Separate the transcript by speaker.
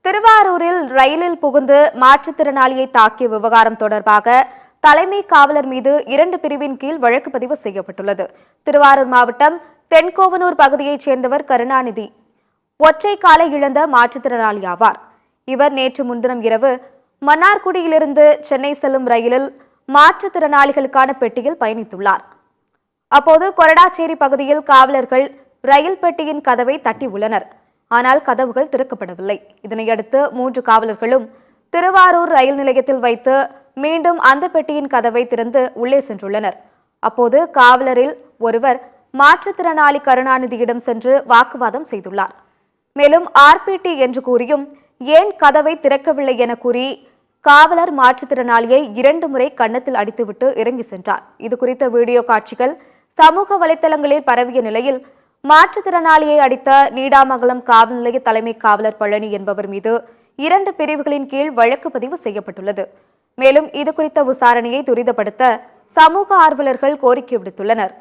Speaker 1: திருவாரூரில் ரயிலில் புகுந்து மாற்றுத்திறனாளியை தாக்கிய விவகாரம் தொடர்பாக தலைமை காவலர் மீது 2 பிரிவின் கீழ் வழக்கு பதிவு செய்யப்பட்டுள்ளது. திருவாரூர் மாவட்டம் தென்கோவனூர் பகுதியைச் சேர்ந்தவர் கருணாநிதி ஒற்றை காலை இழந்த மாற்றுத்திறனாளி ஆவார். இவர் நேற்று முன்தினம் இரவு மன்னார்குடியிலிருந்து சென்னை செல்லும் ரயிலில் மாற்றுத்திறனாளிகளுக்கான பெட்டியில் பயணித்துள்ளார். அப்போது கொரடாச்சேரி பகுதியில் காவலர்கள் ரயில் பெட்டியின் கதவை தட்டியுள்ளனர். ஆனால் கதவுகள் திறக்கப்படவில்லை. இதனையடுத்து 3 காவலர்களும் திருவாரூர் ரயில் நிலையத்தில் வைத்து மீண்டும் அந்த பெட்டியின் கதவை திறந்து உள்ளே சென்றுள்ளனர். அப்போது காவலரில் ஒருவர் மாற்றுத்திறனாளி கருணாநிதியிடம் சென்று வாக்குவாதம் செய்துள்ளார். மேலும் ஆர்பிடி என்று கூறியும் ஏன் கதவை திறக்கவில்லை என கூறி காவலர் மாற்றுத்திறனாளியை 2 முறை கன்னத்தில் அடித்துவிட்டு இறங்கி சென்றார். இதுகுறித்த வீடியோ காட்சிகள் சமூக வலைதளங்களில் பரவிய நிலையில் மாற்றுத்திறனாளியை அடித்த நீடாமங்கலம் காவல் நிலைய தலைமை காவலர் பழனி என்பவர் மீது 2 பிரிவுகளின் கீழ் வழக்கு பதிவு செய்யப்பட்டுள்ளது. மேலும் இதுகுறித்த விசாரணையை துரிதப்படுத்த சமூக ஆர்வலர்கள் கோரிக்கை விடுத்துள்ளனர்.